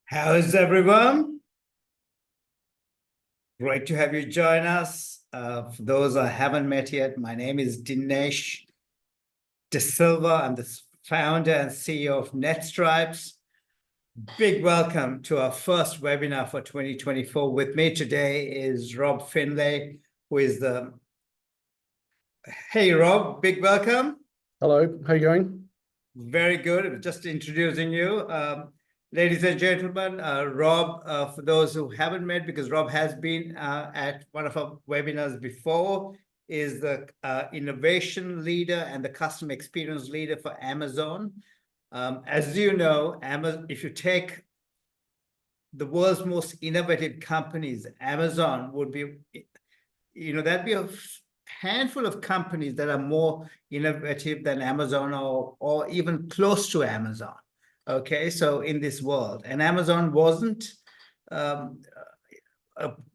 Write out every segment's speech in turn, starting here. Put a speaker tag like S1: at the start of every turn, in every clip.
S1: How's everyone? Great to have you join us. For those I haven't met yet, my name is Dinesh De Silva. I'm the founder and CEO of NetStripes. Big welcome to our first webinar for 2024. With me today is Rob Finlay, who is the... Hey, Rob, big welcome.
S2: Hello, how you going?
S1: Very good. Just introducing you. Ladies and gentlemen, Rob, for those who haven't met, because Rob has been at one of our webinars before, is the innovation leader and the customer experience leader for Amazon. As you know, Amazon, if you take the world's most innovative companies, Amazon would be, that'd be a handful of companies that are more innovative than Amazon or even close to Amazon. Okay, so in this world, and Amazon wasn't a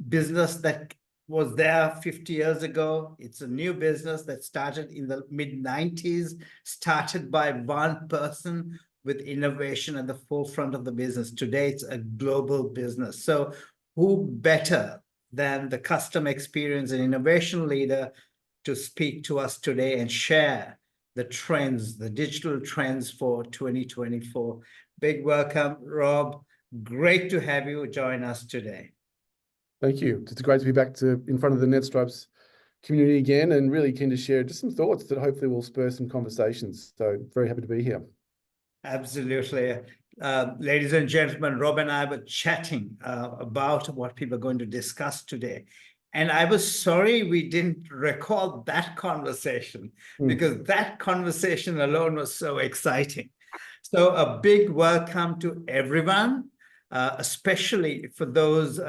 S1: business that was there 50 years ago. It's a new business that started in the mid-90s, started by one person with innovation at the forefront of the business. Today, it's a global business. So who better than the customer experience and innovation leader to speak to us today and share the trends, the digital trends for 2024. Big welcome, Rob. Great to have you join us today.
S2: Thank you. It's great to be back in front of the NetStripes community again, and really keen to share just some thoughts that hopefully will spur some conversations. So very happy to be here.
S1: Absolutely. Ladies and gentlemen, Rob and I were chatting about what people are going to discuss today. And I was sorry we didn't record that conversation because that conversation alone was so exciting. So a big welcome to everyone, especially for those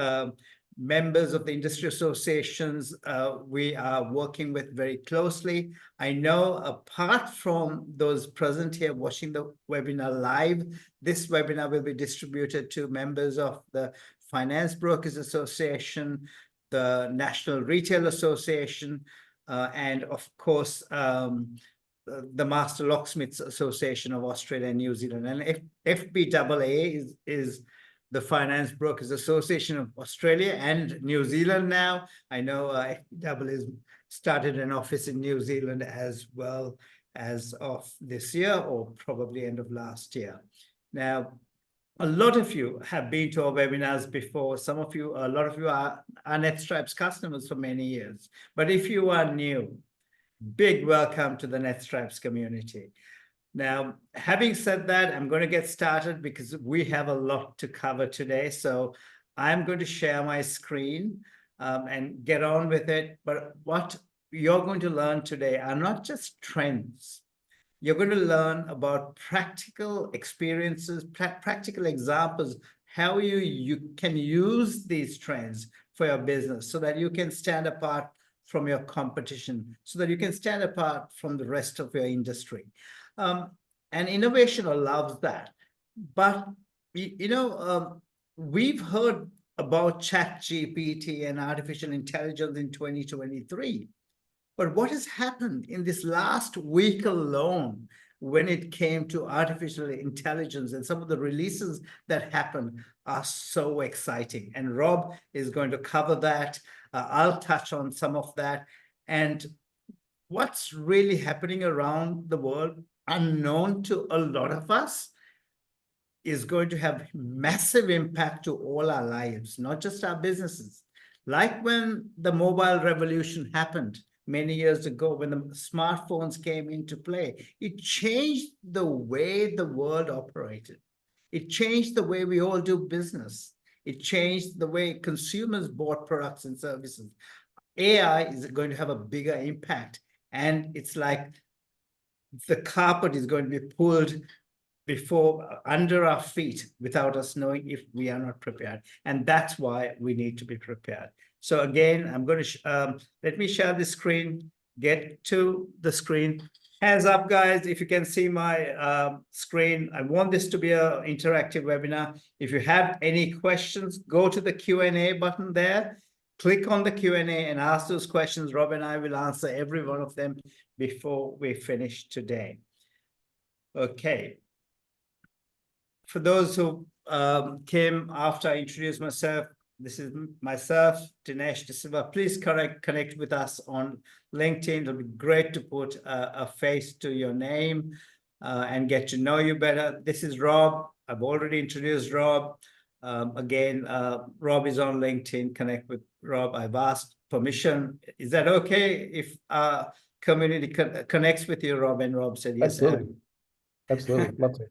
S1: members of the industry associations we are working with very closely. I know apart from those present here watching the webinar live, this webinar will be distributed to members of the Finance Brokers Association, the National Retail Association, and of course, the Master Locksmiths Association of Australia and New Zealand. And FBAA is the Finance Brokers Association of Australia and New Zealand now. I know FBAA has started an office in New Zealand as well as of this year, or probably end of last year. Now, a lot of you have been to our webinars before. A lot of you are NetStripes customers for many years. But if you are new, big welcome to the NetStripes community. Now, having said that, I'm going to get started because we have a lot to cover today. So I'm going to share my screen and get on with it. But what you're going to learn today are not just trends. You're going to learn about practical experiences, practical examples, how you can use these trends for your business so that you can stand apart from your competition, so that you can stand apart from the rest of your industry. And innovation allows that. But, we've heard about ChatGPT and artificial intelligence in 2023. But what has happened in this last week alone when it came to artificial intelligence, and some of the releases that happened are so exciting. And Rob is going to cover that. I'll touch on some of that. And what's really happening around the world, unknown to a lot of us, is going to have massive impact to all our lives, not just our businesses. Like when the mobile revolution happened many years ago, when the smartphones came into play, it changed the way the world operated. It changed the way we all do business. It changed the way consumers bought products and services. AI is going to have a bigger impact. And it's like the carpet is going to be pulled under our feet without us knowing if we are not prepared. And that's why we need to be prepared. So again, I'm going to, let me share the screen, get to the screen. Hands up, guys, if you can see my screen. I want this to be an interactive webinar. If you have any questions, go to the Q&A button there. Click on the Q&A and ask those questions. Rob and I will answer every one of them before we finish today. Okay. For those who came after I introduced myself. This is myself, Dinesh De Silva. Please connect with us on LinkedIn. It'll be great to put a face to your name and get to know you better. This is Rob. I've already introduced Rob. Again, Rob is on LinkedIn. Connect with Rob. I've asked permission. Is that okay if community connects with you, Rob? And Rob said yes.
S2: Absolutely. Absolutely. Love to.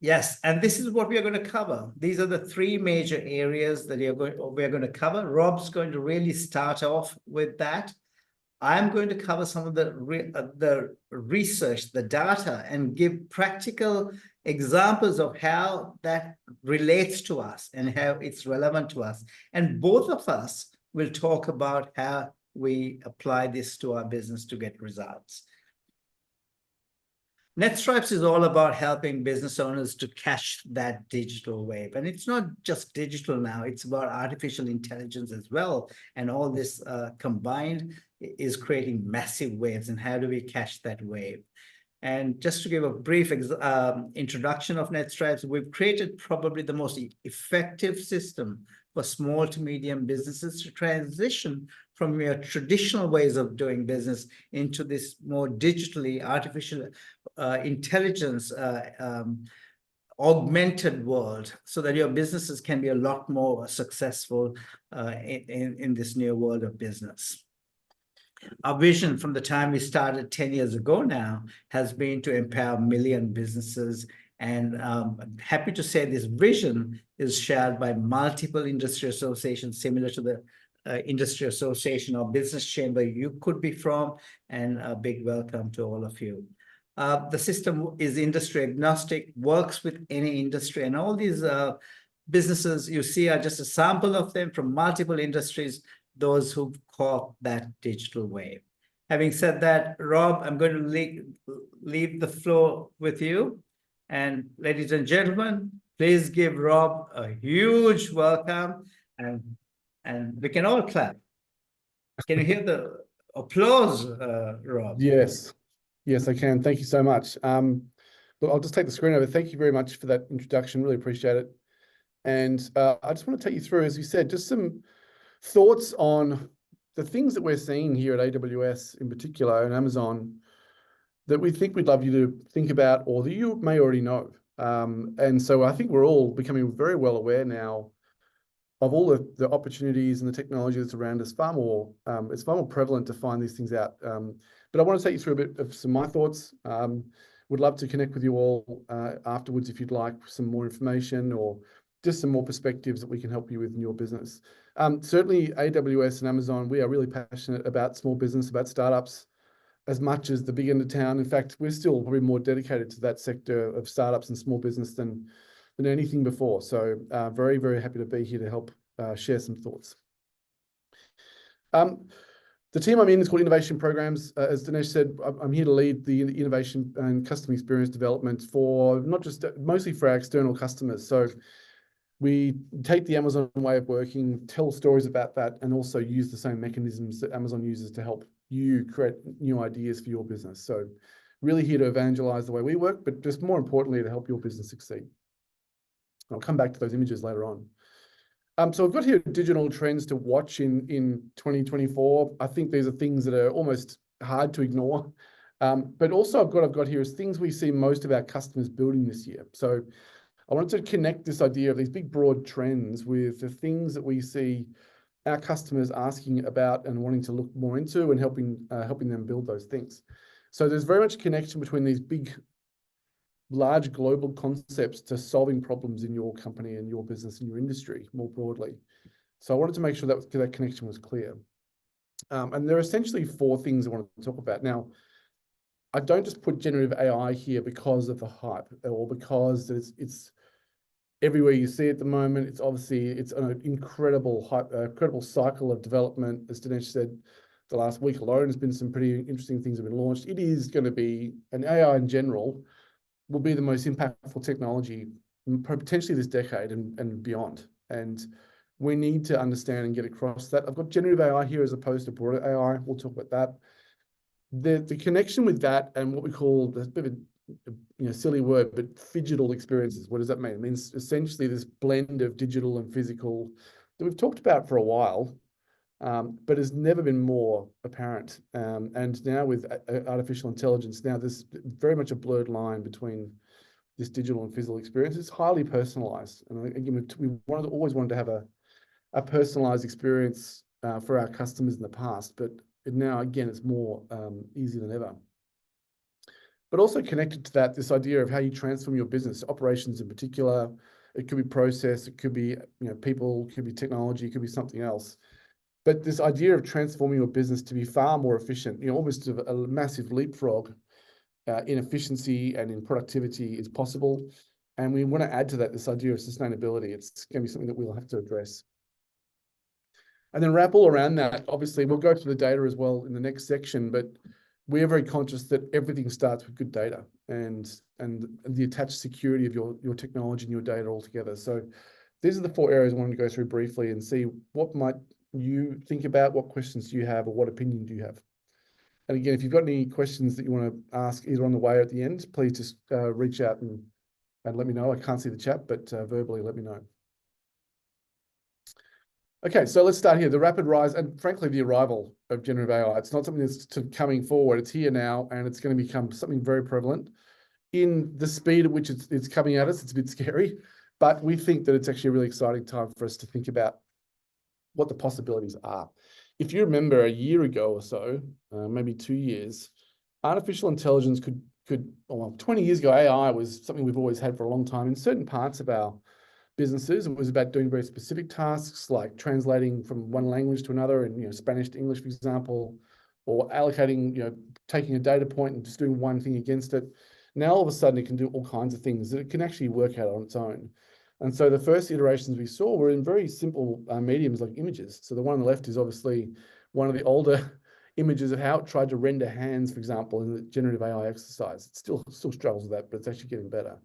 S1: Yes, and this is what we are going to cover. These are the three major areas that we're going to cover. Rob's going to really start off with that. I'm going to cover some of the research, the data, and give practical examples of how that relates to us and how it's relevant to us. And both of us will talk about how we apply this to our business to get results. NetStripes is all about helping business owners to catch that digital wave. And it's not just digital now, it's about artificial intelligence as well. And all this combined is creating massive waves. And how do we catch that wave? And just to give a brief introduction of NetStripes, we've created probably the most effective system for small to medium businesses to transition from your traditional ways of doing business into this more digitally artificial intelligence augmented world, so that your businesses can be a lot more successful in this new world of business. Our vision from the time we started 10 years ago now has been to empower million businesses. And I'm happy to say this vision is shared by multiple industry associations similar to the industry association or business chamber you could be from. And a big welcome to all of you. The system is industry agnostic, works with any industry, and all these businesses you see are just a sample of them from multiple industries, those who caught that digital wave. Having said that, Rob, I'm going to leave the floor with you. And ladies and gentlemen, please give Rob a huge welcome, and we can all clap. Can you hear the applause, Rob?
S2: Yes. Yes, I can. Thank you so much. Look, I'll just take the screen over. Thank you very much for that introduction. Really appreciate it. And I just want to take you through, as you said, just some thoughts on the things that we're seeing here at AWS in particular and Amazon that we think we'd love you to think about or that you may already know. And so I think we're all becoming very well aware now of all the opportunities and the technology that's around us. It's far more prevalent to find these things out. But I want to take you through a bit of some of my thoughts. Would love to connect with you all afterwards if you'd like some more information or just some more perspectives that we can help you with in your business. Certainly AWS and Amazon, we are really passionate about small business, about startups, as much as the big end of town. In fact, we're still probably more dedicated to that sector of startups and small business than anything before. So very, very happy to be here to help share some thoughts. The team I'm in is called Innovation Programs. As Dinesh said, I'm here to lead the innovation and customer experience development for mostly for our external customers. So we take the Amazon way of working, tell stories about that, and also use the same mechanisms that Amazon uses to help you create new ideas for your business. So really here to evangelize the way we work, but just more importantly, to help your business succeed. I'll come back to those images later on. So I've got here digital trends to watch in 2024. I think these are things that are almost hard to ignore. But also I've got here is things we see most of our customers building this year. So I wanted to connect this idea of these big broad trends with the things that we see our customers asking about and wanting to look more into and helping them build those things. So there's very much connection between these big, large global concepts to solving problems in your company and your business and your industry more broadly. So I wanted to make sure that connection was clear. And there are essentially four things I want to talk about. Now, I don't just put generative AI here because of the hype or because it's everywhere you see at the moment. It's an incredible cycle of development. As Dinesh said, the last week alone has been some pretty interesting things have been launched. It is going to be, and AI in general will be the most impactful technology potentially this decade and beyond. And we need to understand and get across that. I've got generative AI here as opposed to broader AI. We'll talk about that. The connection with that and what we call a bit of silly word, but phygital experiences. What does that mean? It means essentially this blend of digital and physical that we've talked about for a while, but has never been more apparent. And now with artificial intelligence, now there's very much a blurred line between this digital and physical experience. It's highly personalized. And again, we always wanted to have a personalized experience for our customers in the past, but now, again, it's more easy than ever. But also connected to that, this idea of how you transform your business, operations in particular. It could be process, it could be people, it could be technology, it could be something else. But this idea of transforming your business to be far more efficient, almost a massive leapfrog in efficiency and in productivity is possible. And we want to add to that this idea of sustainability. It's going to be something that we'll have to address. And then wrap all around that, obviously, we'll go through the data as well in the next section, but we are very conscious that everything starts with good data and the attached security of your technology and your data altogether. So these are the 4 areas I wanted to go through briefly and see what might you think about, what questions do you have, or what opinion do you have? And again, if you've got any questions that you want to ask either on the way or at the end, please just reach out and let me know. I can't see the chat, but verbally let me know. Okay, so let's start here. The rapid rise and frankly, the arrival of generative AI. It's not something that's coming forward. It's here now, and it's going to become something very prevalent. In the speed at which it's coming at us, it's a bit scary, but we think that it's actually a really exciting time for us to think about what the possibilities are. If you remember a year ago or so, maybe 2 years, artificial intelligence well, 20 years ago, AI was something we've always had for a long time in certain parts of our businesses. It was about doing very specific tasks like translating from one language to another, and Spanish to English, for example, or allocating, taking a data point and just doing one thing against it. Now all of a sudden it can do all kinds of things that it can actually work out on its own. And so the first iterations we saw were in very simple mediums like images. So the one on the left is obviously one of the older images of how it tried to render hands, for example, in the generative AI exercise. It still struggles with that, but it's actually getting better.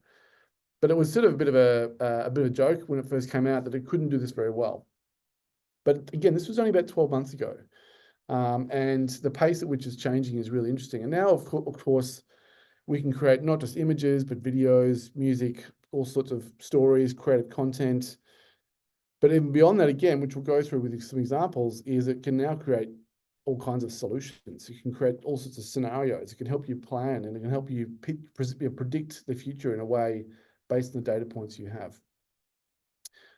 S2: But it was sort of a bit of a joke when it first came out that it couldn't do this very well. But again, this was only about 12 months ago. And the pace at which it's changing is really interesting. And now, of course, we can create not just images, but videos, music, all sorts of stories, creative content. But even beyond that, again, which we'll go through with some examples, is it can now create all kinds of solutions. You can create all sorts of scenarios. It can help you plan, and it can help you predict the future in a way based on the data points you have.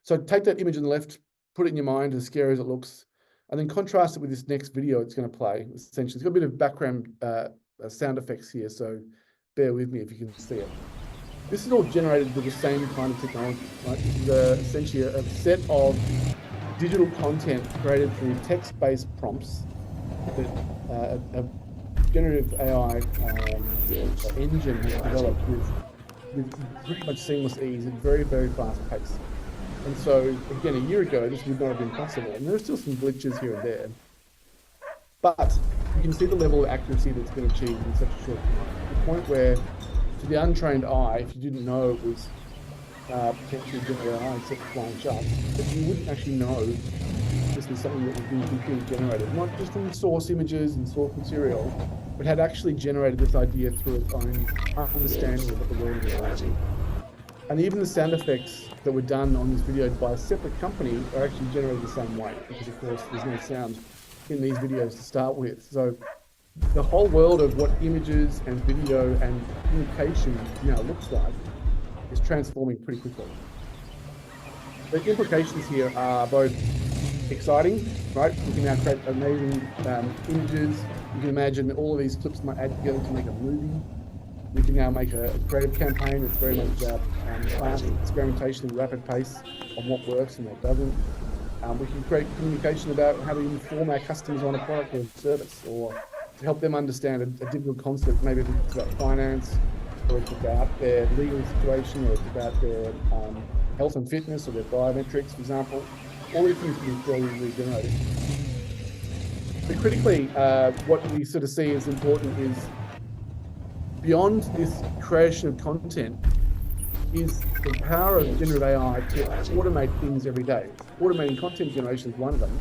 S2: So take that image on the left, put it in your mind, as scary as it looks, and then contrast it with this next video it's going to play. Essentially, it's got a bit of background sound effects here, so bear with me if you can see it. This is all generated with the same kind of technology, right? This is essentially a set of digital content created through text-based prompts that a generative AI engine has developed with pretty much seamless ease and very, very fast pace. And so, again, a year ago, this would not have been possible. And there are still some glitches here and there. But you can see the level of accuracy that's been achieved in such a short time. To the point where, to the untrained eye, if you didn't know it was potentially generative AI except for flying sharks, but you wouldn't actually know this was something that was being computer generated, not just from source images and source material, but had actually generated this idea through its own understanding of what the world is like. And even the sound effects that were done on this video by a separate company are actually generated the same way, because of course there's no sound in these videos to start with. So the whole world of what images and video and communication now looks like is transforming pretty quickly. The implications here are both exciting, right? You can now create amazing images. You can imagine all of these clips might add together to make a movie. We can now make a creative campaign that's very much about fast experimentation and rapid pace on what works and what doesn't. We can create communication about how to inform our customers on a product or service, or to help them understand a difficult concept. Maybe it's about finance, or it's about their legal situation, or it's about their health and fitness, or their biometrics, for example. All these things can be fairly regenerated. But critically, what we sort of see as important is, beyond this creation of content, is the power of generative AI to automate things every day. Automating content generation is one of them,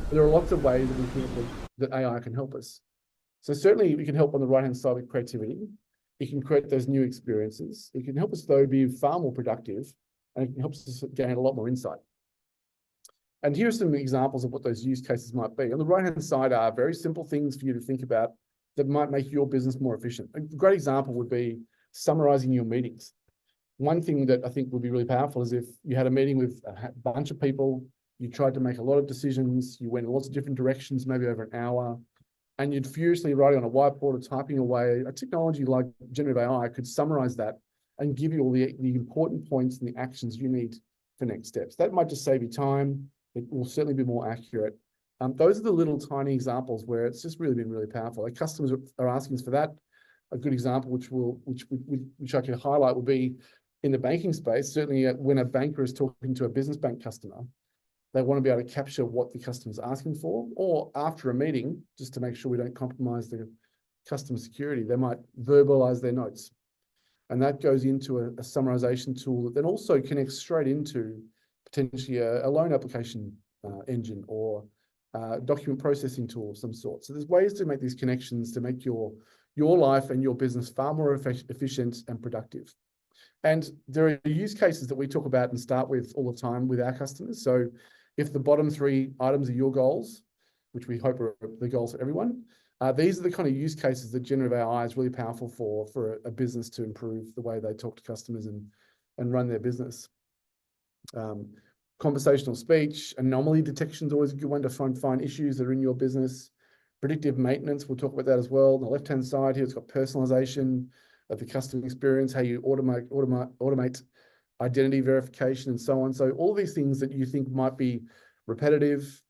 S2: but there are lots of ways that we think that AI can help us. So certainly we can help on the right-hand side with creativity. It can create those new experiences. It can help us, though, be far more productive, and it can help us gain a lot more insight. And here are some examples of what those use cases might be. On the right-hand side are very simple things for you to think about that might make your business more efficient. A great example would be summarizing your meetings. One thing that I think would be really powerful is if you had a meeting with a bunch of people, you tried to make a lot of decisions, you went in lots of different directions, maybe over an hour, and you'd furiously writing on a whiteboard or typing away. A technology like generative AI could summarize that and give you all the important points and the actions you need for next steps. That might just save you time. It will certainly be more accurate. Those are the little tiny examples where it's just really been really powerful. Like customers are asking us for that. A good example, which I can highlight, would be in the banking space. Certainly, when a banker is talking to a business bank customer, they want to be able to capture what the customer is asking for, or after a meeting, just to make sure we don't compromise the customer security, they might verbalize their notes. And that goes into a summarization tool that then also connects straight into potentially a loan application engine or document processing tool of some sort. So there's ways to make these connections to make your life and your business far more efficient and productive. And there are use cases that we talk about and start with all the time with our customers. So if the bottom 3 items are your goals, which we hope are the goals for everyone, these are the kind of use cases that generative AI is really powerful for a business to improve the way they talk to customers and run their business. Conversational speech, anomaly detection is always a good one to find issues that are in your business. Predictive maintenance, we'll talk about that as well. On the left-hand side here, it's got personalization of the customer experience, how you automate identity verification and so on. So all these things that you think might be repetitive,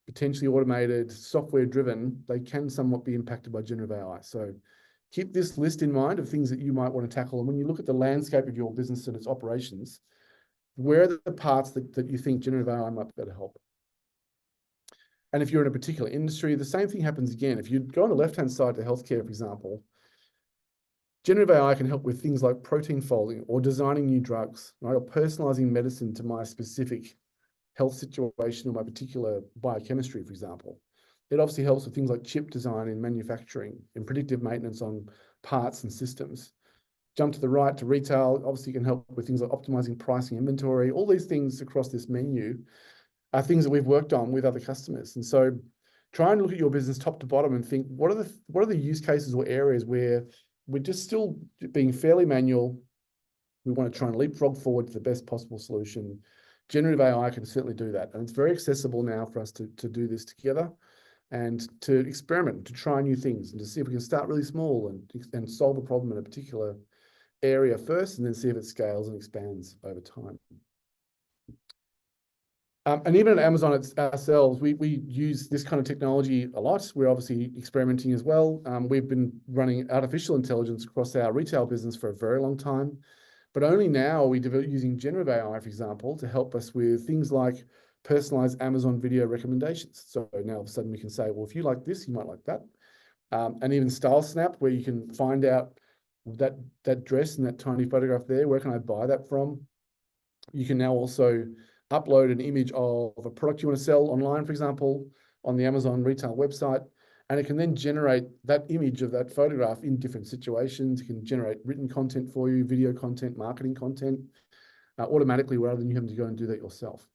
S2: potentially automated, software driven, they can somewhat be impacted by generative AI. So keep this list in mind of things that you might want to tackle. And when you look at the landscape of your business and its operations, where are the parts that you think generative AI might be able to help? And if you're in a particular industry, the same thing happens again. If you go on the left-hand side to healthcare, for example, generative AI can help with things like protein folding or designing new drugs, right? Or personalizing medicine to my specific health situation or my particular biochemistry, for example. It obviously helps with things like chip design in manufacturing and predictive maintenance on parts and systems. Jump to the right to retail, obviously can help with things like optimizing pricing, inventory. All these things across this menu are things that we've worked on with other customers. And so try and look at your business top to bottom and think, what are the use cases or areas where we're just still being fairly manual. We want to try and leapfrog forward to the best possible solution. Generative AI can certainly do that. And it's very accessible now for us to do this together and to experiment, to try new things and to see if we can start really small and solve a problem in a particular area first, and then see if it scales and expands over time. And even at Amazon ourselves, we use this kind of technology a lot. We're obviously experimenting as well. We've been running artificial intelligence across our retail business for a very long time, but only now are we using generative AI, for example, to help us with things like personalized Amazon video recommendations. So now all of a sudden we can say, well, if you like this, you might like that. And even Style Snap, where you can find out that dress and that tiny photograph there, where can I buy that from? You can now also upload an image of a product you want to sell online, for example, on the Amazon retail website, and it can then generate that image of that photograph in different situations. It can generate written content for you, video content, marketing content, automatically, rather than you having to go and do that yourself.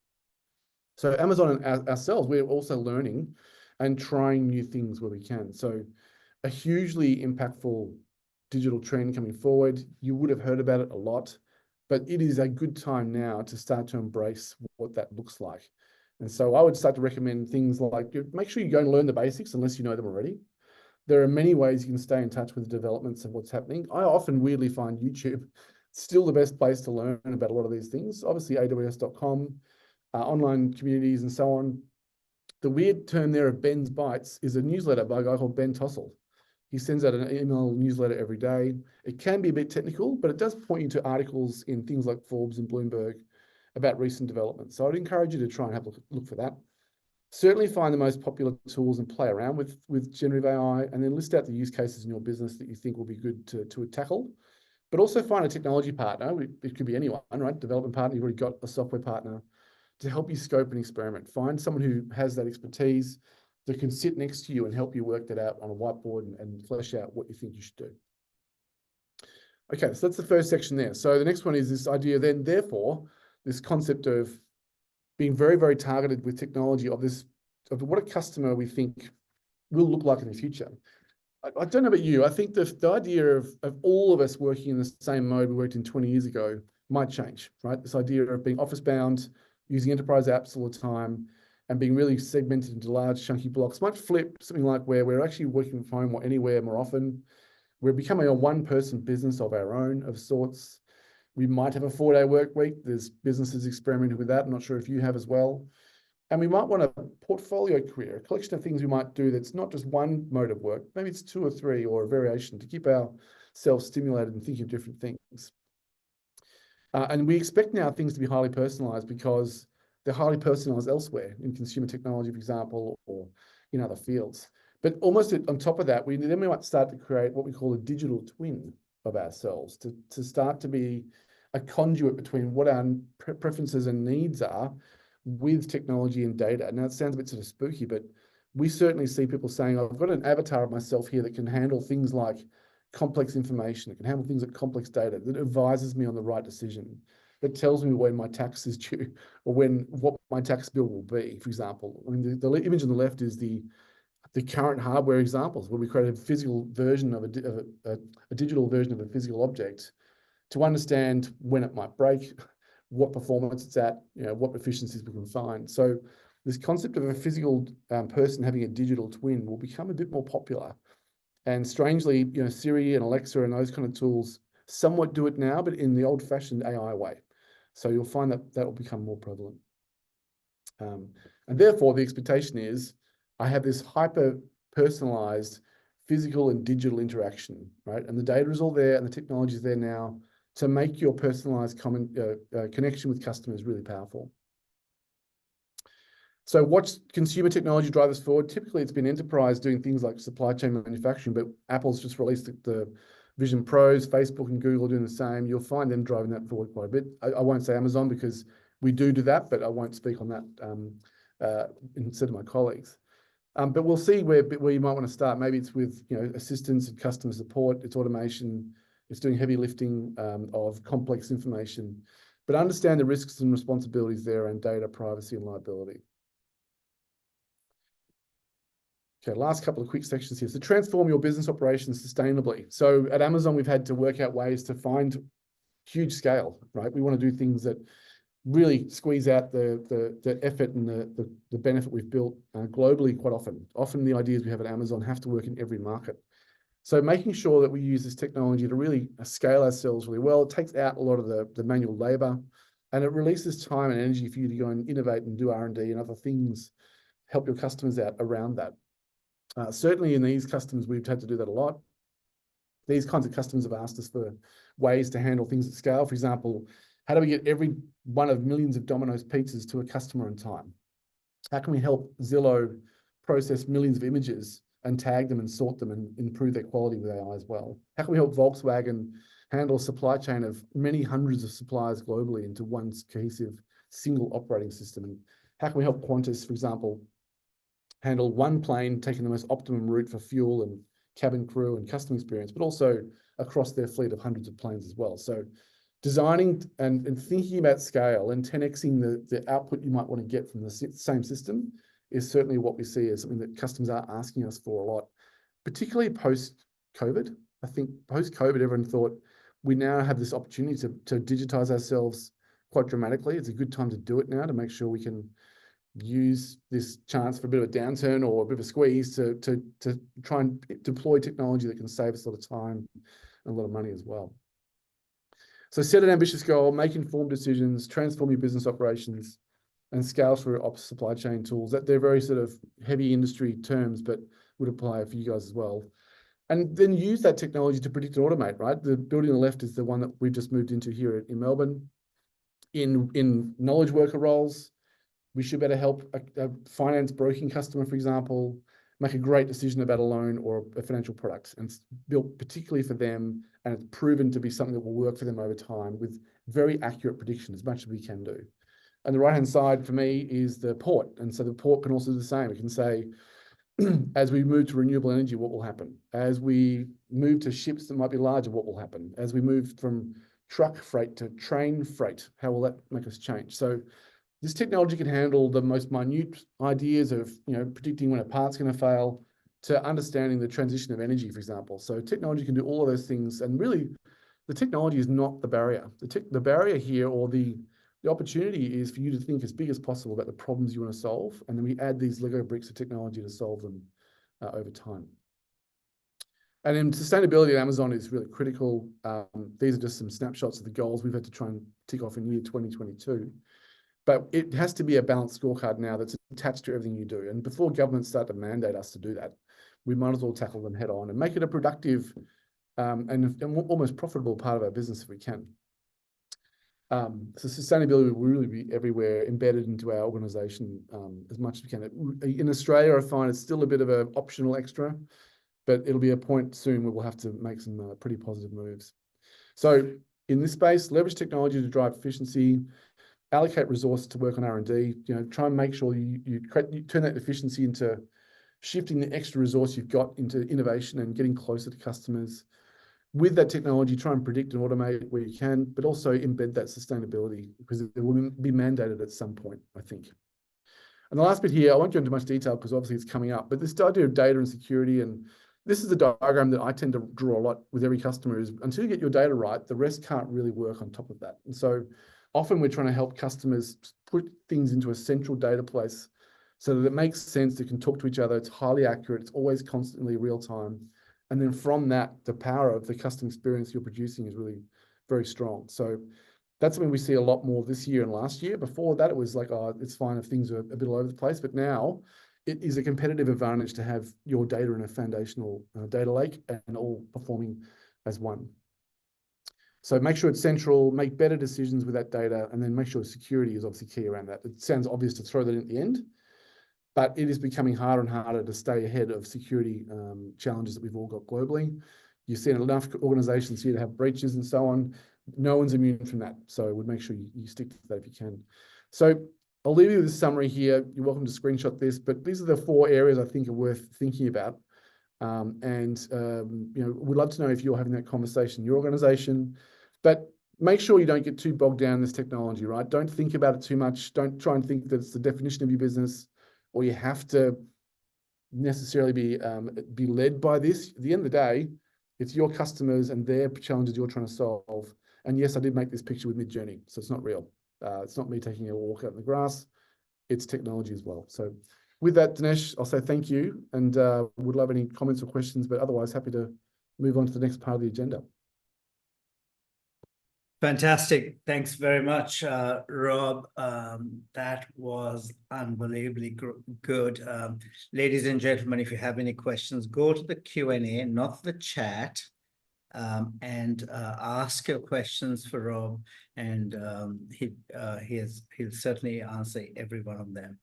S2: So Amazon and ourselves, we're also learning and trying new things where we can. So a hugely impactful digital trend coming forward. You would have heard about it a lot, but it is a good time now to start to embrace what that looks like. And so I would start to recommend things like, make sure you go and learn the basics unless you know them already. There are many ways you can stay in touch with the developments of what's happening. I often weirdly find YouTube still the best place to learn about a lot of these things. Obviously AWS.com, online communities and so on. The weird term there of Ben's Bites is a newsletter by a guy called Ben Tossell. He sends out an email newsletter every day. It can be a bit technical, but it does point you to articles in things like Forbes and Bloomberg about recent developments. So I'd encourage you to try and have a look for that. Certainly find the most popular tools and play around with generative AI, and then list out the use cases in your business that you think will be good to tackle. But also find a technology partner. It could be anyone, right? Development partner, you've already got a software partner to help you scope and experiment. Find someone who has that expertise that can sit next to you and help you work that out on a whiteboard and flesh out what you think you should do. Okay, so that's the first section there. So the next one is this idea then, therefore, this concept of being very, very targeted with technology of what a customer we think will look like in the future. I don't know about you. I think the idea of all of us working in the same mode we worked in 20 years ago might change, right? This idea of being office bound, using enterprise apps all the time, and being really segmented into large chunky blocks might flip something like where we're actually working from home or anywhere more often. We're becoming a one-person business of our own of sorts. We might have a 4-day work week. There's businesses experimenting with that. I'm not sure if you have as well. And we might want a portfolio career, a collection of things we might do that's not just one mode of work. Maybe it's 2 or 3 or a variation to keep ourselves stimulated and thinking of different things. And we expect now things to be highly personalized because they're highly personalized elsewhere in consumer technology, for example, or in other fields. But almost on top of that, we might start to create what we call a digital twin of ourselves to start to be a conduit between what our preferences and needs are with technology and data. Now, it sounds a bit sort of spooky, but we certainly see people saying, I've got an avatar of myself here that can handle things like complex information, it can handle things like complex data, that advises me on the right decision, that tells me when my tax is due or what my tax bill will be, for example. I mean, the image on the left is the current hardware examples where we create a physical version of a digital version of a physical object to understand when it might break, what performance it's at, what efficiencies we can find. So this concept of a physical person having a digital twin will become a bit more popular. And strangely, Siri and Alexa and those kind of tools somewhat do it now, but in the old-fashioned AI way. So you'll find that will become more prevalent. And therefore, the expectation is I have this hyper-personalized physical and digital interaction, right? And the data is all there and the technology is there now to make your personalized connection with customers really powerful. So what's consumer technology drive us forward? Typically, it's been enterprise doing things like supply chain manufacturing, but Apple's just released the Vision Pros, Facebook and Google doing the same. You'll find them driving that forward quite a bit. I won't say Amazon because we do that, but I won't speak on that instead of my colleagues. But we'll see where you might want to start. Maybe it's with assistance and customer support, it's automation, it's doing heavy lifting of complex information, but understand the risks and responsibilities there and data privacy and liability. Okay, last couple of quick sections here. So transform your business operations sustainably. So at Amazon, we've had to work out ways to find huge scale, right? We want to do things that really squeeze out the effort and the benefit we've built globally quite often. Often the ideas we have at Amazon have to work in every market. So making sure that we use this technology to really scale ourselves really well, it takes out a lot of the manual labor, and it releases time and energy for you to go and innovate and do R&D and other things, help your customers out around that. Certainly in these customers, we've had to do that a lot. These kinds of customers have asked us for ways to handle things at scale. For example, how do we get every one of millions of Domino's pizzas to a customer in time? How can we help Zillow process millions of images and tag them and sort them and improve their quality with AI as well? How can we help Volkswagen handle a supply chain of many hundreds of suppliers globally into one cohesive single operating system? And how can we help Qantas, for example, handle one plane taking the most optimum route for fuel and cabin crew and customer experience, but also across their fleet of hundreds of planes as well. So designing and thinking about scale and 10xing the output you might want to get from the same system is certainly what we see as something that customers are asking us for a lot, particularly post-COVID. I think post-COVID, everyone thought we now have this opportunity to digitize ourselves quite dramatically. It's a good time to do it now to make sure we can use this chance for a bit of a downturn or a bit of a squeeze to try and deploy technology that can save us a lot of time and a lot of money as well. So set an ambitious goal, make informed decisions, transform your business operations, and scale through supply chain tools. That they're very sort of heavy industry terms, but would apply for you guys as well. And then use that technology to predict and automate, right? The building on the left is the one that we've just moved into here in Melbourne. In knowledge worker roles, we should better help a finance broking customer, for example, make a great decision about a loan or a financial product. And it's built particularly for them, and it's proven to be something that will work for them over time with very accurate prediction, as much as we can do. And the right-hand side for me is the port. And so the port can also do the same. It can say, As we move to renewable energy, what will happen? As we move to ships that might be larger, what will happen? As we move from truck freight to train freight, how will that make us change? So this technology can handle the most minute ideas of, predicting when a part's going to fail, to understanding the transition of energy, for example. So technology can do all of those things, and really, the technology is not the barrier. The barrier here, or the opportunity, is for you to think as big as possible about the problems you want to solve, and then we add these Lego bricks of technology to solve them over time. And in sustainability, Amazon is really critical. These are just some snapshots of the goals we've had to try and tick off in year 2022. But it has to be a balanced scorecard now that's attached to everything you do. And before governments start to mandate us to do that, we might as well tackle them head on and make it a productive and almost profitable part of our business if we can. So sustainability will really be everywhere, embedded into our organization as much as we can. In Australia, I find it's still a bit of an optional extra, but it'll be a point soon where we'll have to make some pretty positive moves. So in this space, leverage technology to drive efficiency, allocate resources to work on R&D, try and make sure you turn that efficiency into shifting the extra resource you've got into innovation and getting closer to customers. With that technology, try and predict and automate where you can, but also embed that sustainability, because it will be mandated at some point, I think. And the last bit here, I won't go into much detail because obviously it's coming up, but this idea of data and security, and this is a diagram that I tend to draw a lot with every customer, is until you get your data right, the rest can't really work on top of that. And so often we're trying to help customers put things into a central data place so that it makes sense, they can talk to each other, it's highly accurate, it's always constantly real time. And then from that, the power of the customer experience you're producing is really very strong. So that's something we see a lot more this year and last year. Before that, it was like, oh, it's fine if things are a bit all over the place. But now it is a competitive advantage to have your data in a foundational data lake and all performing as one. So make sure it's central, make better decisions with that data, and then make sure security is obviously key around that. It sounds obvious to throw that in at the end, but it is becoming harder and harder to stay ahead of security challenges that we've all got globally. You've seen enough organizations here to have breaches and so on. No one's immune from that. So we'd make sure you stick to that if you can. So I'll leave you with this summary here. You're welcome to screenshot this, but these are the 4 areas I think are worth thinking about. We'd love to know if you're having that conversation in your organization, but make sure you don't get too bogged down in this technology, right? Don't think about it too much. Don't try and think that it's the definition of your business, or you have to necessarily be led by this. At the end of the day, it's your customers and their challenges you're trying to solve. And yes, I did make this picture with Midjourney, so it's not real. It's not me taking a walk out in the grass. It's technology as well. So with that, Dinesh, I'll say thank you, and would love any comments or questions, but otherwise happy to move on to the next part of the agenda.
S1: Fantastic. Thanks very much, Rob. That was unbelievably good. Ladies and gentlemen, if you have any questions, go to the Q&A, not the chat, and ask your questions for Rob, and he'll certainly answer every one of them.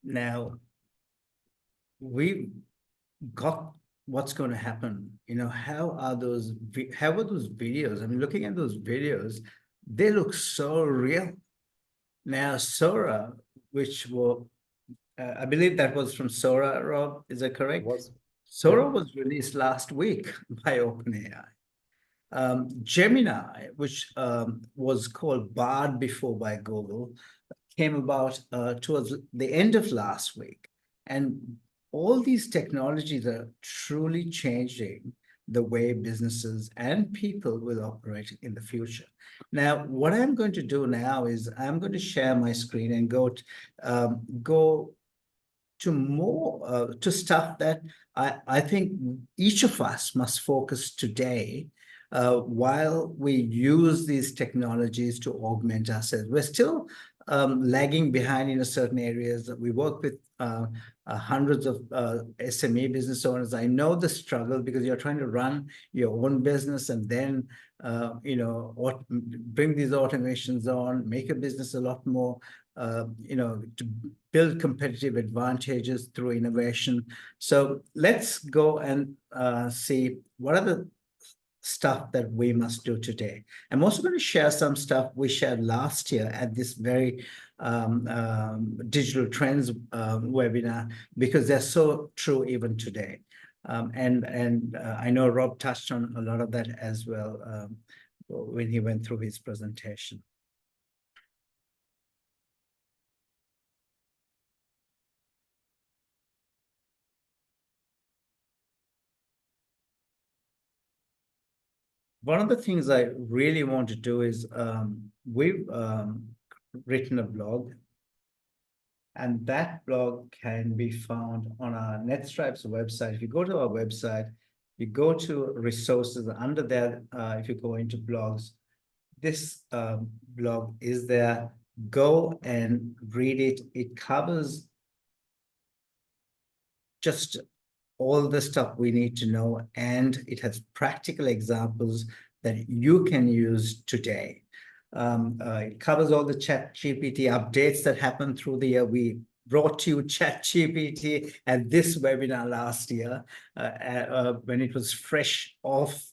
S1: Now, we got what's going to happen. How are those videos? I mean, looking at those videos, they look so real. Now, Sora, which will, I believe that was from Sora, Rob, is that correct?
S2: It was.
S1: Sora was released last week by OpenAI. Gemini, which was called Bard before by Google, came about towards the end of last week. And all these technologies are truly changing the way businesses and people will operate in the future. Now, what I'm going to do now is I'm going to share my screen and go to more to stuff that I think each of us must focus today while we use these technologies to augment ourselves. We're still lagging behind in certain areas. That we work with hundreds of SME business owners. I know the struggle because you're trying to run your own business and then bring these automations on, make a business a lot more to build competitive advantages through innovation. So let's go and see what are the stuff that we must do today. I'm also going to share some stuff we shared last year at this very digital trends webinar, because they're so true even today. I know Rob touched on a lot of that as well when he went through his presentation. One of the things I really want to do is we've written a blog, and that blog can be found on our NetStripes website. If you go to our website, you go to resources, under there, if you go into blogs, this blog is there. Go and read it. It covers just all the stuff we need to know, and it has practical examples that you can use today. It covers all the ChatGPT updates that happened through the year. We brought to you ChatGPT at this webinar last year when it was fresh off.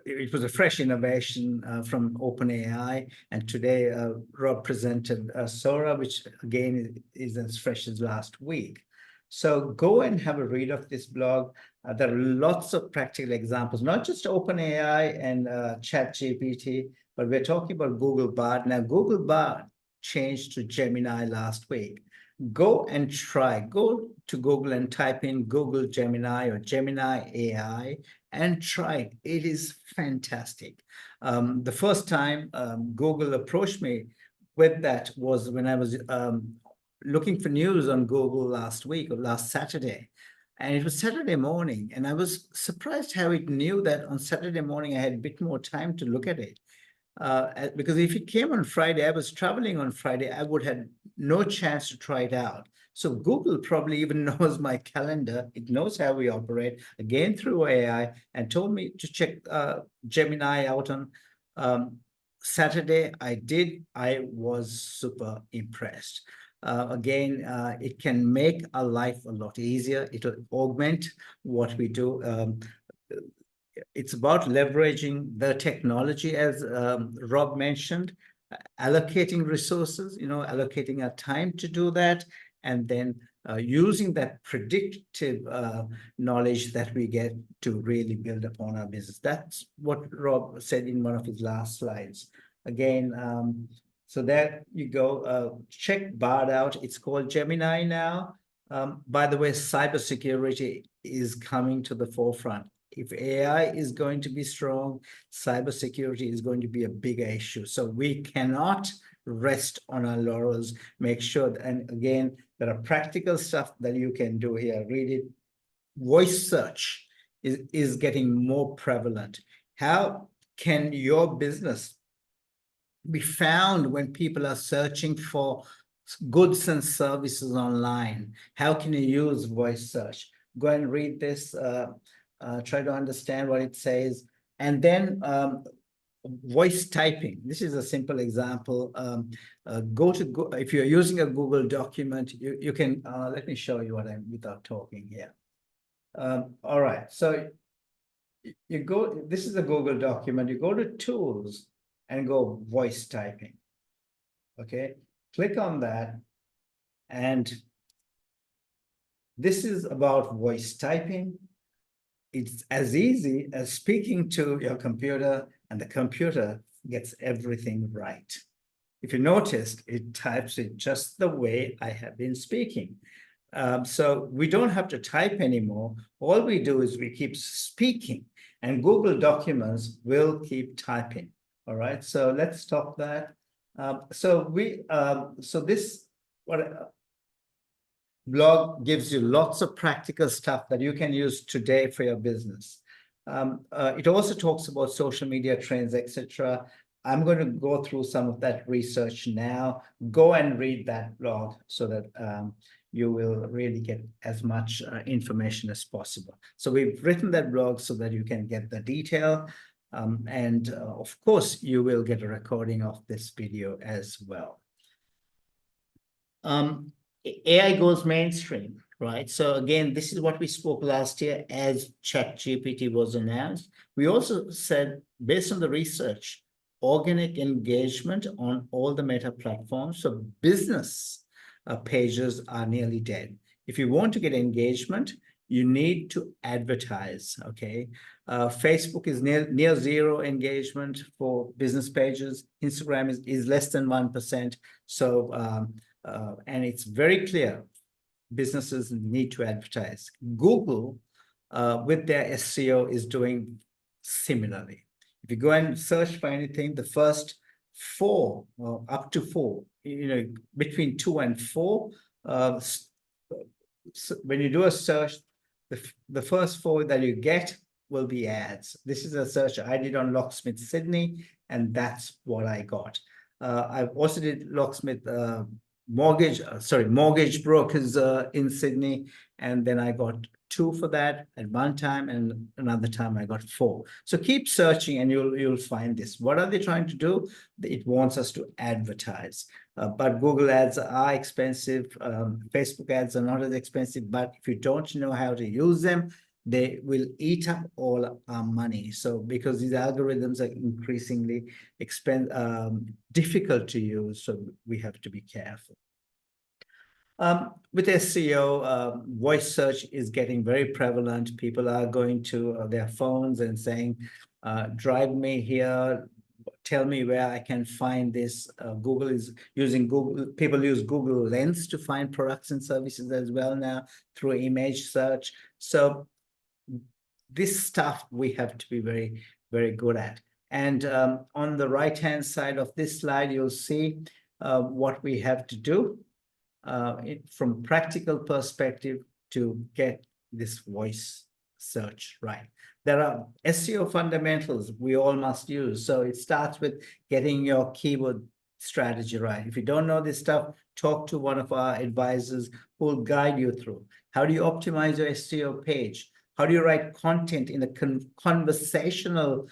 S1: It was a fresh innovation from OpenAI, and today Rob presented Sora, which again is as fresh as last week. So go and have a read of this blog. There are lots of practical examples, not just OpenAI and ChatGPT, but we're talking about Google Bard. Now, Google Bard changed to Gemini last week. Go and try. Go to Google and type in Google Gemini or Gemini AI and try it. It is fantastic. The first time Google approached me with that was when I was looking for news on Google last week or last Saturday. And it was Saturday morning. And I was surprised how it knew that on Saturday morning I had a bit more time to look at it. Because if it came on Friday, I was traveling on Friday, I would have no chance to try it out. So Google probably even knows my calendar. It knows how we operate, again, through AI, and told me to check Gemini out on Saturday. I did. I was super impressed. Again, it can make our life a lot easier. It will augment what we do. It's about leveraging the technology, as Rob mentioned, allocating resources, allocating our time to do that, and then using that predictive knowledge that we get to really build upon our business. That's what Rob said in one of his last slides. Again, so there you go. Check Bard out. It's called Gemini now. By the way, cybersecurity is coming to the forefront. If AI is going to be strong, cybersecurity is going to be a bigger issue. So we cannot rest on our laurels. Make sure, and again, there are practical stuff that you can do here. Read it. Voice search is getting more prevalent. How can your business be found when people are searching for goods and services online? How can you use voice search? Go and read this. Try to understand what it says. And then voice typing. This is a simple example. If you're using a Google document, you can, let me show you what I'm without talking here. All right, so you go, this is a Google document, you go to tools and go voice typing. Okay, click on that. And this is about voice typing. It's as easy as speaking to your computer, and the computer gets everything right. If you noticed, it types it just the way I have been speaking. So we don't have to type anymore. All we do is we keep speaking, and Google Documents will keep typing. All right, so let's stop that. So this blog gives you lots of practical stuff that you can use today for your business. It also talks about social media trends, etc. I'm going to go through some of that research now. Go and read that blog so that you will really get as much information as possible. So we've written that blog so that you can get the detail. And of course, you will get a recording of this video as well. AI goes mainstream. right? So again, this is what we spoke last year as ChatGPT was announced. We also said, based on the research, organic engagement on all the Meta platforms, so business pages are nearly dead. If you want to get engagement, you need to advertise, okay? Facebook is near zero engagement for business pages. Instagram is less than 1%. So, and it's very clear businesses need to advertise. Google, with their SEO, is doing similarly. If you go and search for anything, the first four, up to four, between 2 and 4, so when you do a search, the first 4 that you get will be ads. This is a search I did on Locksmith Sydney, and that's what I got. I also did Locksmith mortgage brokers in Sydney, and then I got 2 for that at one time, and another time I got 4. So keep searching and you'll find this. What are they trying to do? It wants us to advertise, but Google ads are expensive. Facebook ads are not as expensive, but if you don't know how to use them, they will eat up all our money. So because these algorithms are increasingly difficult to use, so we have to be careful. With SEO, voice search is getting very prevalent. People are going to their phones and saying, drive me here, tell me where I can find this. Google is using Google. People use Google Lens to find products and services as well now through image search. So this stuff we have to be very, very good at. And on the right-hand side of this slide, you'll see what we have to do from practical perspective to get this voice search right. There are SEO fundamentals we all must use. So it starts with getting your keyword strategy right. If you don't know this stuff, talk to one of our advisors who will guide you through. How do you optimize your SEO page? How do you write content in a conversational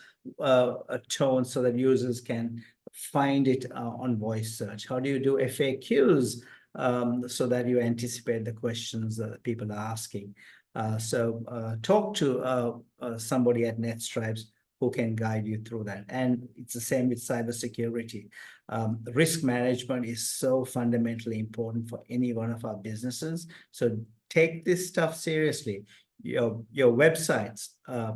S1: tone so that users can find it on voice search? How do you do FAQs so that you anticipate the questions that people are asking? So talk to somebody at NetStripes who can guide you through that. And it's the same with cybersecurity. Risk management is so fundamentally important for any one of our businesses. So take this stuff seriously. Your websites,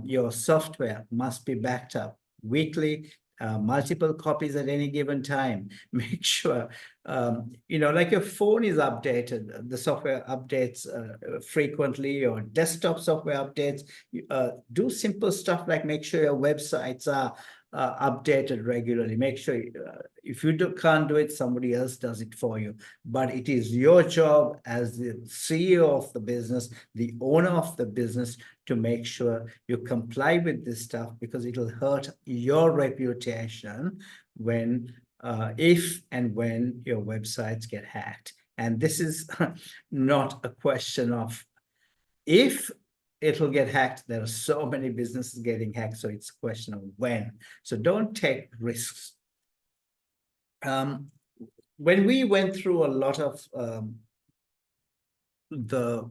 S1: your software must be backed up weekly, multiple copies at any given time. Make sure, like your phone is updated, the software updates frequently, your desktop software updates. Do simple stuff like make sure your websites are updated regularly. Make sure if you can't do it, somebody else does it for you. But it is your job as the CEO of the business, the owner of the business, to make sure you comply with this stuff, because it'll hurt your reputation when, if and when your websites get hacked. And this is not a question of if it'll get hacked. There are so many businesses getting hacked, so it's a question of when. So don't take risks. When we went through a lot of the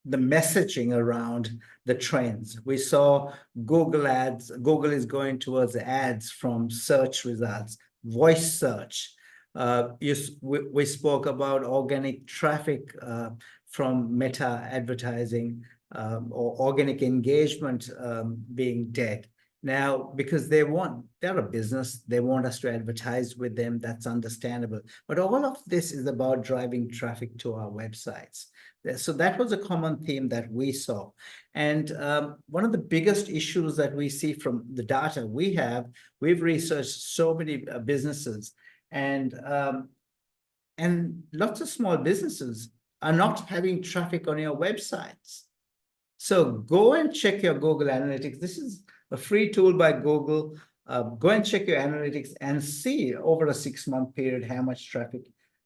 S1: messaging around the trends, we saw Google ads. Google is going towards ads from search results, voice search. We spoke about organic traffic from Meta advertising, or organic engagement being dead. Now, because they're a business, they want us to advertise with them. That's understandable. But all of this is about driving traffic to our websites. So that was a common theme that we saw. And one of the biggest issues that we see from the data we've researched so many businesses, and lots of small businesses are not having traffic on your websites. So go and check your Google Analytics. This is a free tool by Google. Go and check your analytics and see over a 6-month period how much traffic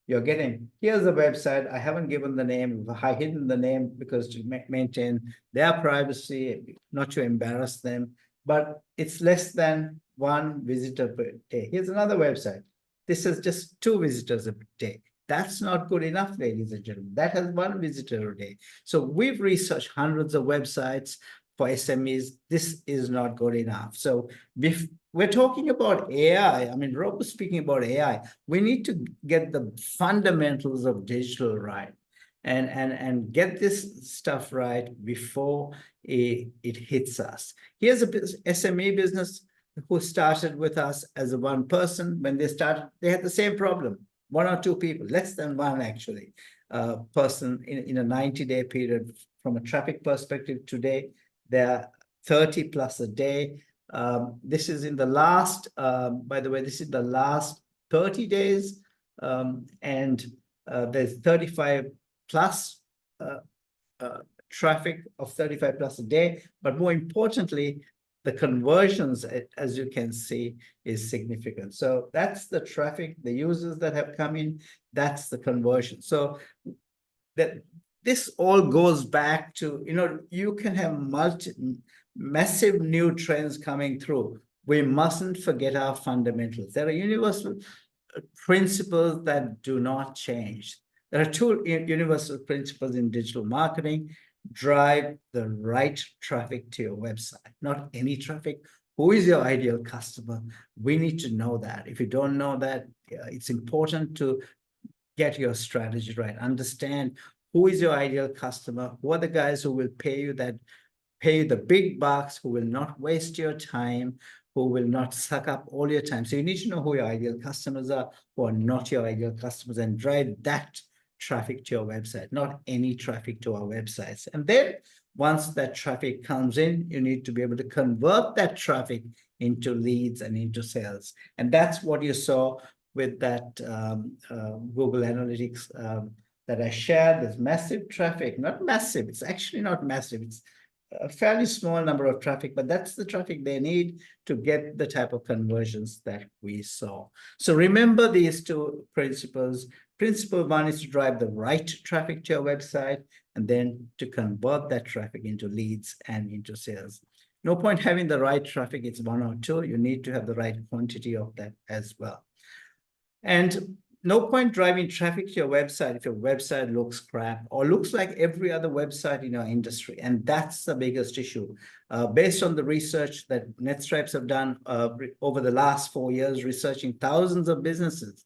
S1: you're getting. Here's a website. I haven't given the name. I hidden the name because to maintain their privacy, not to embarrass them. But it's less than 1 visitor per day. Here's another website. This is just 2 visitors a day. That's not good enough, ladies and gentlemen. That has one visitor a day. So we've researched hundreds of websites for SMEs. This is not good enough. So we're talking about AI. I mean, Rob was speaking about AI. We need to get the fundamentals of digital right and get this stuff right before it hits us. Here's a SME business who started with us as a one person. When they started, they had the same problem. One or two people, less than one actually, person in a 90-day period. From a traffic perspective today, there are 30 plus a day. This is in the last, by the way, this is the last 30 days. And there's 35 plus traffic of 35 plus a day. But more importantly, the conversions, as you can see, is significant. So that's the traffic, the users that have come in, that's the conversion. So that this all goes back to, you can have massive new trends coming through. We mustn't forget our fundamentals. There are universal principles that do not change. There are two universal principles in digital marketing. Drive the right traffic to your website, not any traffic. Who is your ideal customer? We need to know that. If you don't know that, it's important to get your strategy right. Understand who is your ideal customer, who are the guys who will pay you the big bucks, who will not waste your time, who will not suck up all your time. So you need to know who your ideal customers are, who are not your ideal customers, and drive that traffic to your website, not any traffic to our websites. And then once that traffic comes in, you need to be able to convert that traffic into leads and into sales. And that's what you saw with that Google Analytics that I shared. There's massive traffic, not massive. It's actually not massive. It's a fairly small number of traffic, but that's the traffic they need to get the type of conversions that we saw. So remember these two principles. Principle one is to drive the right traffic to your website, and then to convert that traffic into leads and into sales. No point having the right traffic, it's one or two. You need to have the right quantity of that as well. And no point driving traffic to your website if your website looks crap or looks like every other website in your industry. And that's the biggest issue. Based on the research that NetStripes have done over the last 4 years, researching thousands of businesses,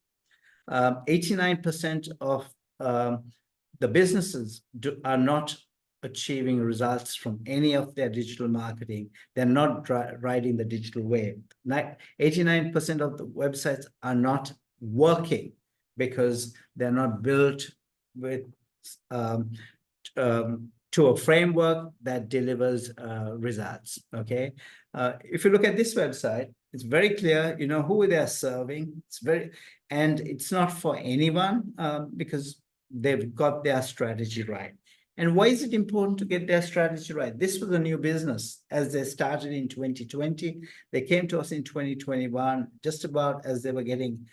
S1: 89% of the businesses are not achieving results from any of their digital marketing. They're not riding the digital wave. 89% of the websites are not working because they're not built with to a framework that delivers results. Okay, if you look at this website, it's very clear, who they're serving. And it's not for anyone because they've got their strategy right. And why is it important to get their strategy right? This was a new business as they started in 2020. They came to us in 2021, just about as they were getting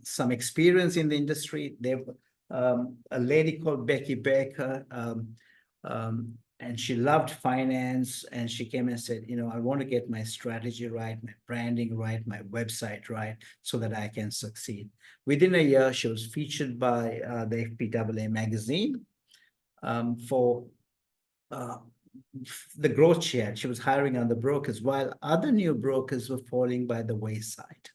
S1: some experience in the industry. They've a lady called Becky Baker, and she loved finance, and she came and said, I want to get my strategy right, my branding right, my website right, so that I can succeed. Within a year, she was featured by the FBAA magazine for the growth she had. She was hiring other brokers while other new brokers were falling by the wayside.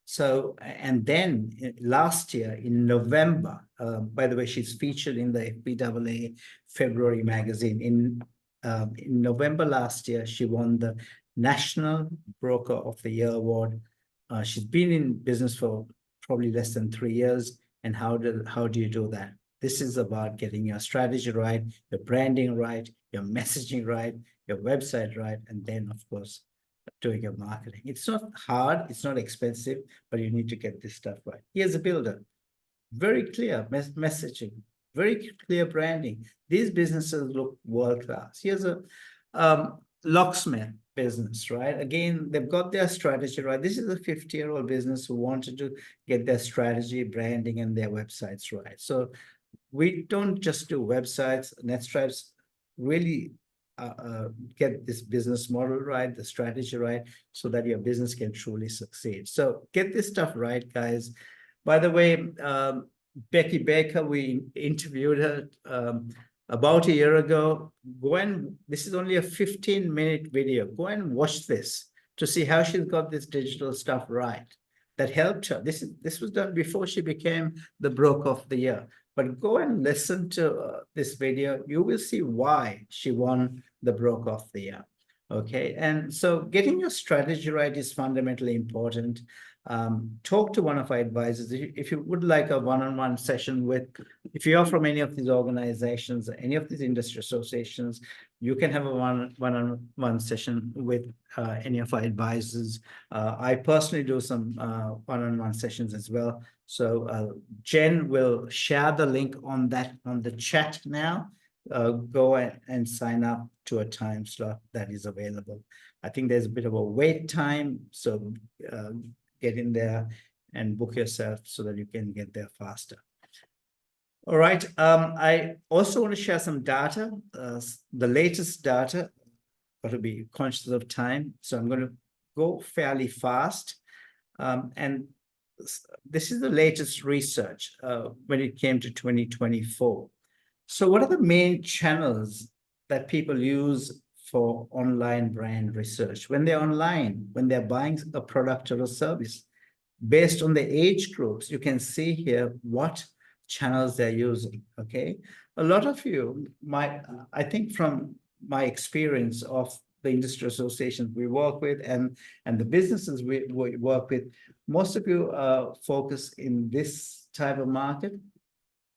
S1: So, and then last year in November, by the way, she's featured in the FBAA February magazine. In November last year, she won the National Broker of the Year award. She's been in business for probably less than 3 years. And how do you do that? This is about getting your strategy right, your branding right, your messaging right, your website right, and then, of course, doing your marketing. It's not hard, it's not expensive, but you need to get this stuff right. Here's a builder. Very clear messaging, very clear branding. These businesses look world-class. Here's a locksmith business, right? Again, they've got their strategy right. This is a 50-year-old business who wanted to get their strategy, branding, and their websites right. So we don't just do websites. NetStripes really get this business model right, the strategy right, so that your business can truly succeed. So get this stuff right, guys. By the way, Becky Baker, we interviewed her about a year ago. This is only a 15-minute video. Go and watch this to see how she's got this digital stuff right. That helped her. This was done before she became the broker of the year. But go and listen to this video. You will see why she won the broker of the year. Okay, and so getting your strategy right is fundamentally important. Talk to one of our advisors. If you would like a one-on-one session with, if you are from any of these organizations, any of these industry associations, you can have a one-on-one session with any of our advisors. I personally do some one-on-one sessions as well. So Jen will share the link on the chat now. Go and sign up to a time slot that is available. I think there's a bit of a wait time, so get in there and book yourself so that you can get there faster. All right. I also want to share some data, the latest data. Got to be conscious of time, so I'm going to go fairly fast. And this is the latest research when it came to 2024. So what are the main channels that people use for online brand research? When they're online, when they're buying a product or a service, based on the age groups, you can see here what channels they're using, okay? A lot of you I think from my experience of the industry associations we work with and the businesses we work with, most of you focus in this type of market.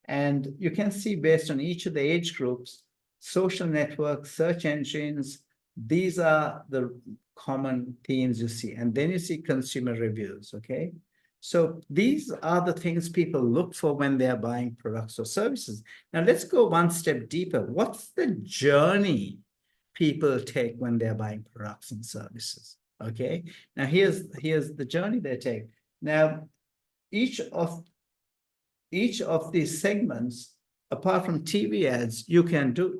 S1: And you can see based on each of the age groups, social networks, search engines, these are the common themes you see. And then you see consumer reviews, okay? So these are the things people look for when they're buying products or services. Now let's go one step deeper. What's the journey people take when they're buying products and services, okay? Now here's the journey they take. Now, each of these segments, apart from TV ads, you can do,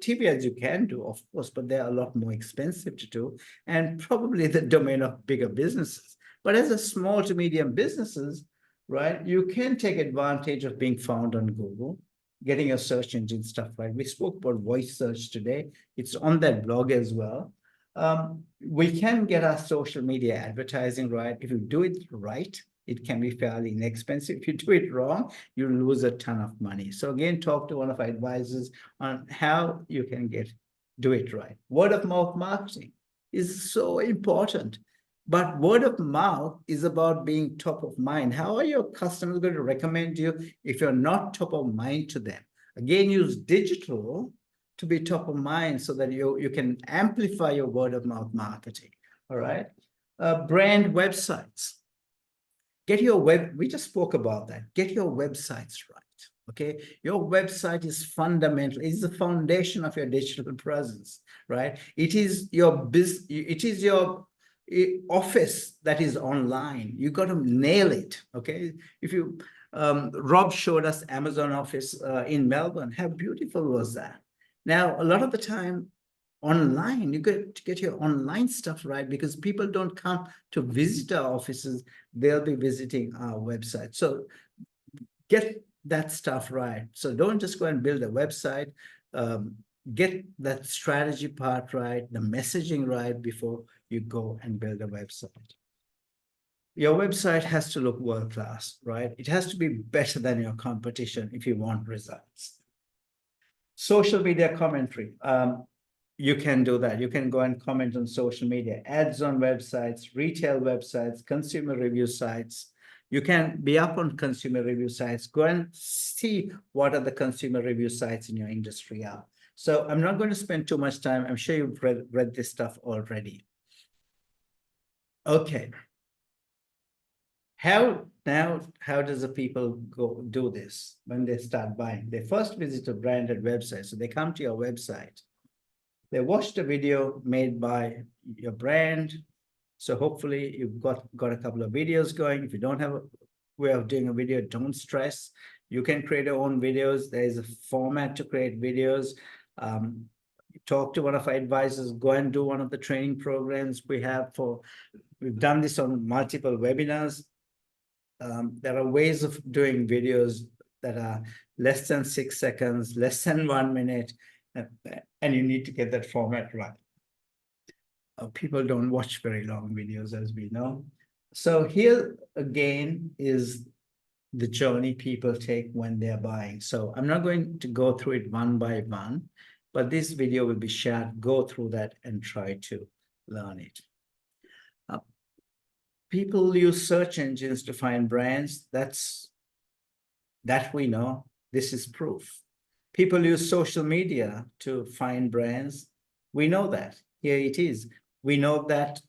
S1: of course, but they're a lot more expensive to do and probably the domain of bigger businesses. But as a small to medium businesses, right, you can take advantage of being found on Google, getting your search engine stuff right. We spoke about voice search today. It's on that blog as well. We can get our social media advertising right. If you do it right, it can be fairly inexpensive. If you do it wrong, you lose a ton of money. So again, talk to one of our advisors on how you can do it right. Word of mouth marketing is so important, but word of mouth is about being top of mind. How are your customers going to recommend you if you're not top of mind to them? Again, use digital to be top of mind so that you can amplify your word of mouth marketing. All right. Brand websites. We just spoke about that. Get your websites right, okay? Your website is fundamental. It's the foundation of your digital presence, right? It is your business. It is your office that is online. You got to nail it, okay? If you, Rob showed us Amazon office in Melbourne. How beautiful was that? Now, a lot of the time, online, you got to get your online stuff right because people don't come to visit our offices. They'll be visiting our website. So get that stuff right. So don't just go and build a website. Get that strategy part right, the messaging right before you go and build a website. Your website has to look world-class, right? It has to be better than your competition if you want results. Social media commentary. You can do that. You can go and comment on social media, ads on websites, retail websites, consumer review sites. You can be up on consumer review sites. Go and see what are the consumer review sites in your industry are. So I'm not going to spend too much time. I'm sure you've read this stuff already. Okay. How does the people go do this when they start buying? They first visit a branded website. So they come to your website. They watched a video made by your brand. So hopefully you've got a couple of videos going. If you don't have a way of doing a video, don't stress. You can create your own videos. There is a format to create videos. Talk to one of our advisors. Go and do one of the training programs we have we've done this on multiple webinars. There are ways of doing videos that are less than 6 seconds, less than 1 minute, and you need to get that format right. People don't watch very long videos, as we know. So here again is the journey people take when they're buying. So I'm not going to go through it one by one, but this video will be shared. Go through that and try to learn it. People use search engines to find brands. That we know. This is proof. People use social media to find brands. We know that. Here it is. We know that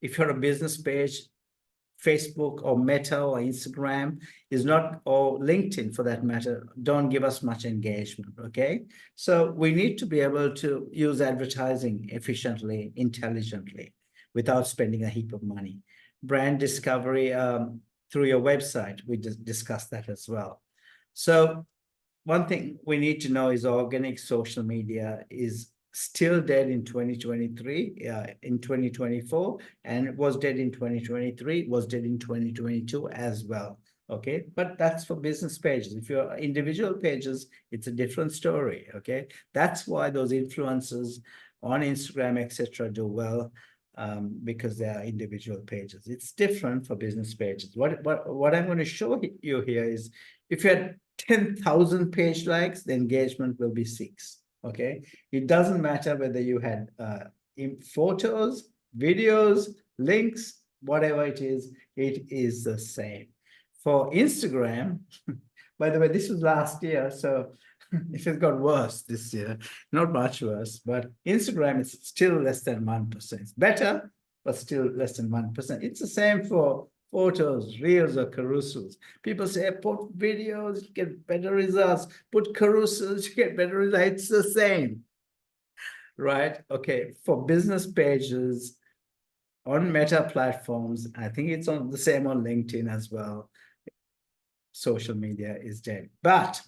S1: if you're a business page, Facebook or Meta or Instagram is not, or LinkedIn for that matter, don't give us much engagement, okay? So we need to be able to use advertising efficiently, intelligently, without spending a heap of money. Brand discovery through your website, we just discussed that as well. So one thing we need to know is organic social media is still dead in 2023, in 2024, and it was dead in 2023, was dead in 2022 as well. Okay, but that's for business pages. If you're individual pages, it's a different story. Okay, that's why those influencers on Instagram, etc., do well, because they are individual pages. It's different for business pages. What I'm going to show you here is if you had 10,000 page likes, the engagement will be 6. Okay, it doesn't matter whether you had photos, videos, links, whatever it is the same. For Instagram, by the way, this was last year, so it has got worse this year, not much worse, but Instagram is still less than 1%. It's better, but still less than 1%. It's the same for photos, reels, or carousels. People say, put videos, you get better results. Put carousels, you get better results. It's the same, right? Okay, for business pages on Meta platforms, I think it's on the same on LinkedIn as well. Social media is dead. But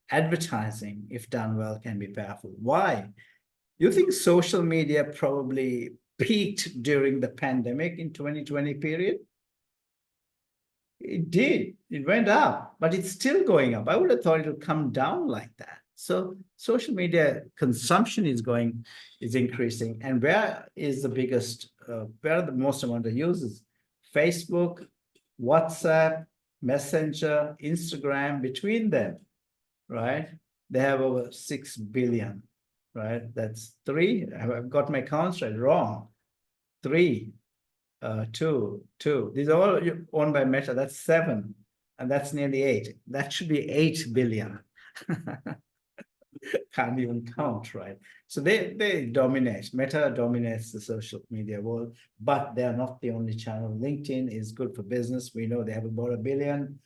S1: advertising, if done well, can be powerful. Why? You think social media probably peaked during the pandemic in 2020 period? It did. It went up, but it's still going up. I would have thought it would come down like that. So social media consumption is increasing. And where is the biggest, where are the most amount of users? Facebook, WhatsApp, Messenger, Instagram, between them, right? They have over 6 billion, right? That's 3. I've got my counts right, wrong. 3. 2. These are all owned by Meta. That's 7, and that's nearly 8. That should be 8 billion. Can't even count, right? So they dominate. Meta dominates the social media world, but they are not the only channel. LinkedIn is good for business. We know they have about 1 billion.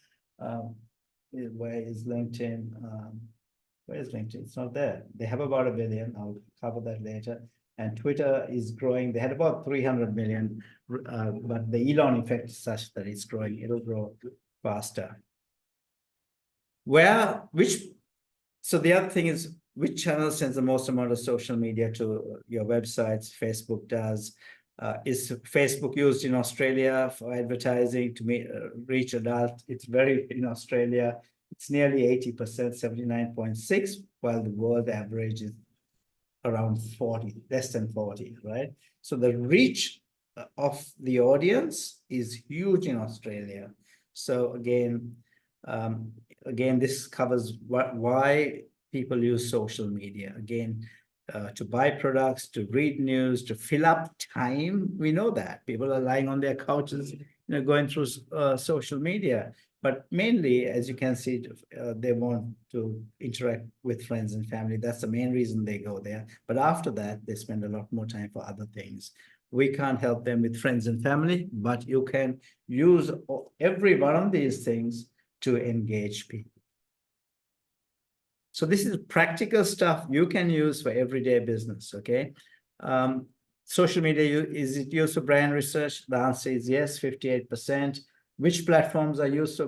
S1: Where is LinkedIn? Where is LinkedIn? It's not there. They have about 1 billion. I'll cover that later. And Twitter is growing. They had about 300 million, but the Elon effect is such that it's growing. It'll grow faster. So the other thing is, which channel sends the most amount of social media to your websites? Facebook does. Is Facebook used in Australia for advertising to reach adults? It's very in Australia. It's nearly 80%, 79.6, while the world average is around 40, less than 40, right? So the reach of the audience is huge in Australia. So again, this covers why people use social media. Again, to buy products, to read news, to fill up time. We know that people are lying on their couches, going through social media. But mainly, as you can see, they want to interact with friends and family. That's the main reason they go there. But after that, they spend a lot more time for other things. We can't help them with friends and family, but you can use every one of these things to engage people. So this is practical stuff you can use for everyday business, okay? Social media, is it used for brand research? The answer is yes, 58%. Which platforms are used for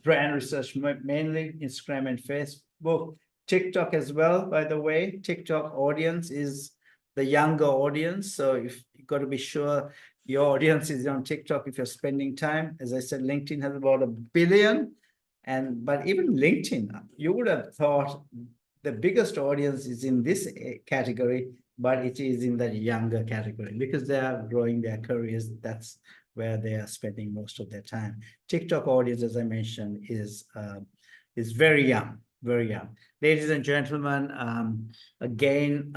S1: brand research? Mainly Instagram and Facebook. TikTok as well, by the way. TikTok audience is the younger audience. So you've got to be sure your audience is on TikTok if you're spending time. As I said, LinkedIn has about 1 billion. But even LinkedIn, you would have thought the biggest audience is in this category, but it is in the younger category because they are growing their careers. That's where they are spending most of their time. TikTok audience, as I mentioned, is very young, very young. Ladies and gentlemen, again,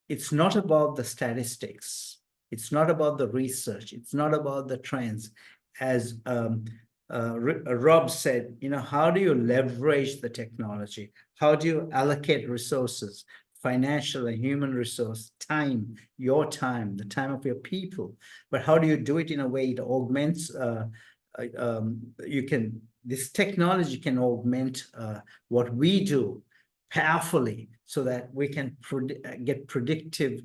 S1: it's not about the statistics. It's not about the research. It's not about the trends. As Rob said, how do you leverage the technology? How do you allocate resources, financial and human resource, time, your time, the time of your people? But how do you do it in a way it augments? This technology can augment what we do powerfully so that we can get predictive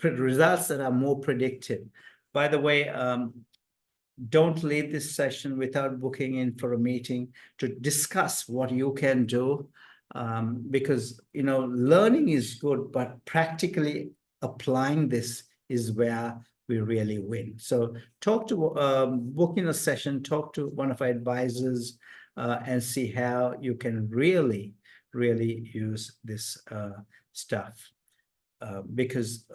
S1: results that are more predictive. By the way, don't leave this session without booking in for a meeting to discuss what you can do, because learning is good, but practically applying this is where we really win. So book in a session, talk to one of our advisors, and see how you can really use this stuff, because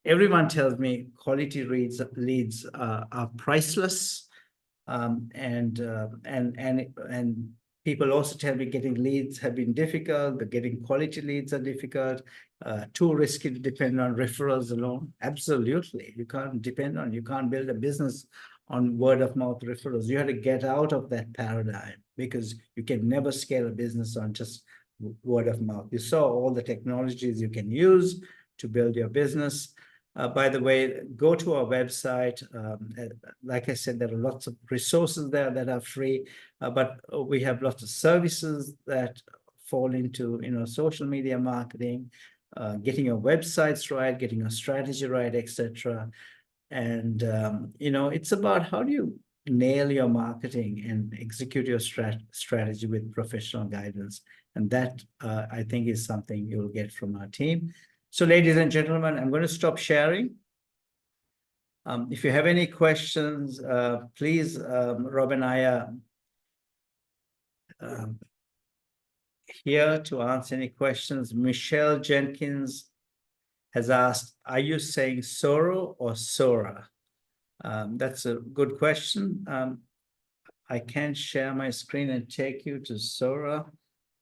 S1: everyone tells me quality leads are priceless, and people also tell me getting leads have been difficult, but getting quality leads are difficult, too risky to depend on referrals alone. Absolutely, you can't build a business on word of mouth referrals. You have to get out of that paradigm because you can never scale a business on just word of mouth. You saw all the technologies you can use to build your business. By the way, go to our website. Like I said, there are lots of resources there that are free, but we have lots of services that fall into social media marketing, getting your websites right, getting your strategy right, etc. And it's about how do you nail your marketing and execute your strategy with professional guidance. And that I think is something you'll get from our team. So ladies and gentlemen, I'm going to stop sharing. If you have any questions, please, Rob and I are here to answer any questions. Michelle Jenkins has asked, are you saying Soro or Sora? That's a good question. I can share my screen and take you to Sora.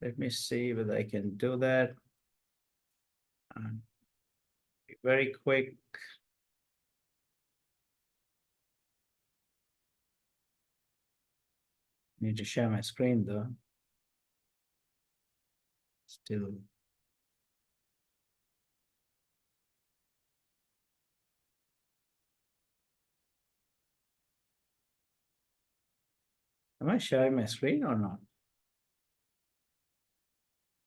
S1: Let me see whether I can do that. Very quick. Need to share my screen though. Still. Am I sharing my screen or not?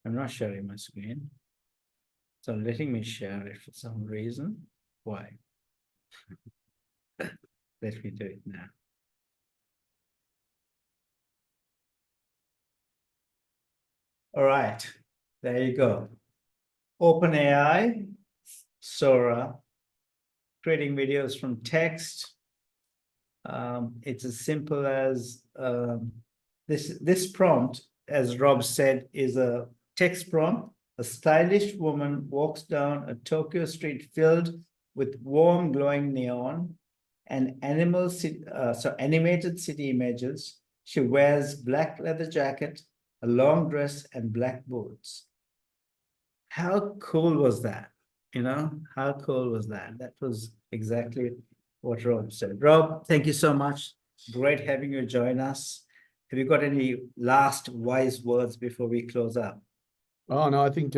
S1: I'm not sharing my screen. So letting me share it for some reason. Why? Let me do it now. All right, there you go. OpenAI, Sora, creating videos from text. It's as simple as this prompt, as Rob said, is a text prompt. A stylish woman walks down a Tokyo street filled with warm, glowing neon and animated city images. She wears black leather jacket, a long dress, and black boots. How cool was that? How cool was that? That was exactly what Rob said. Rob, thank you so much. Great having you join us. Have you got any last wise words before we close up?
S2: Oh no, I think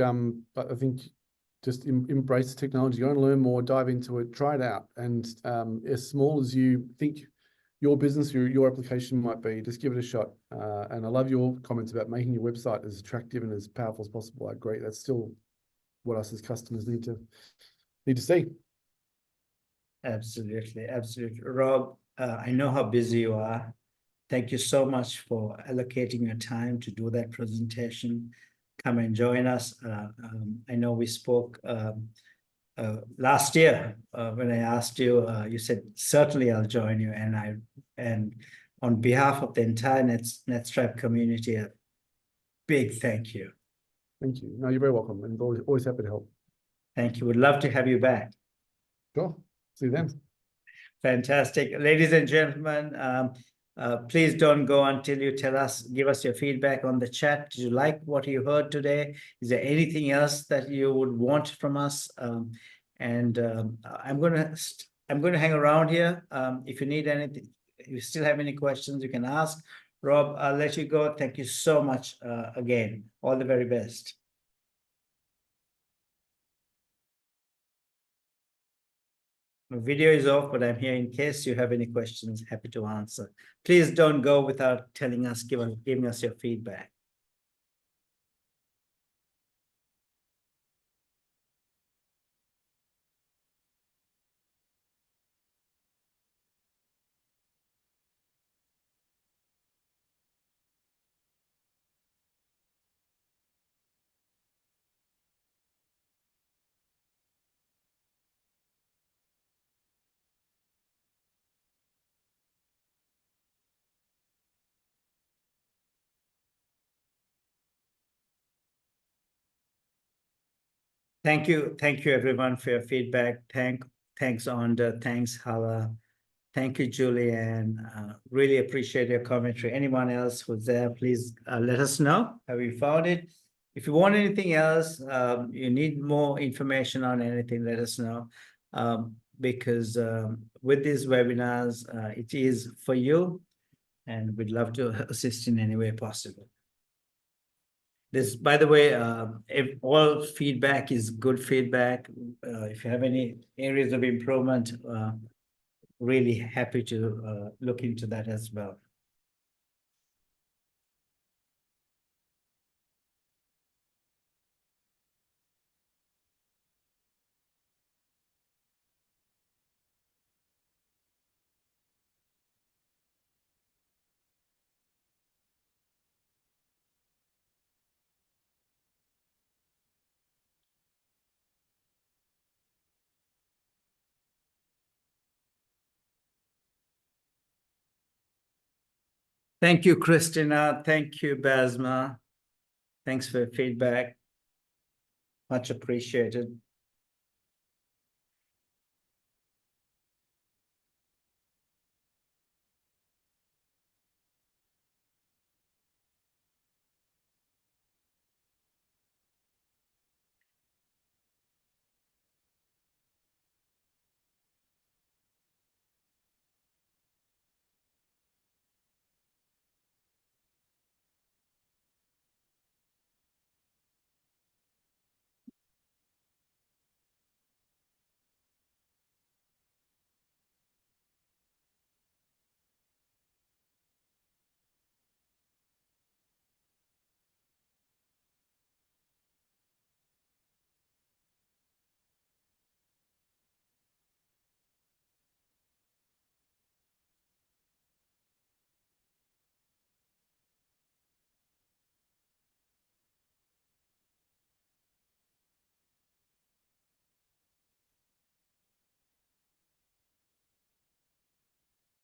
S2: just embrace the technology. Go and learn more, dive into it, try it out, and as small as you think your business, your application might be, just give it a shot. And I love your comments about making your website as attractive and as powerful as possible. I agree. That's still what us as customers need to see.
S1: Absolutely, absolutely. Rob, I know how busy you are. Thank you so much for allocating your time to do that presentation. Come and join us. I know we spoke last year when I asked you. You said certainly I'll join you, and on behalf of the entire NetStripe community, a big thank you.
S2: Thank you. No, you're very welcome, and always happy to help.
S1: Thank you. Would love to have you back.
S2: Sure. See you then.
S1: Fantastic. Ladies and gentlemen, please don't go until you give us your feedback on the chat. Did you like what you heard today? Is there anything else that you would want from us? I'm going to hang around here. If you need anything, if you still have any questions, you can ask. Rob, I'll let you go. Thank you so much again. All the very best. My video is off, but I'm here in case you have any questions. Happy to answer. Please don't go without telling us, giving us your feedback. Thank you, everyone, for your feedback. Thanks, Onda. Thanks, Hala. Thank you, Julianne. Really appreciate your commentary. Anyone else who's there, please let us know how you found it. If you want anything else, you need more information on anything, let us know. Because with these webinars, it is for you, and we'd love to assist in any way possible. This, by the way, if all feedback is good feedback, if you have any areas of improvement, really happy to look into that as well. Thank you, Christina. Thank you, Basma. Thanks for your feedback. Much appreciated.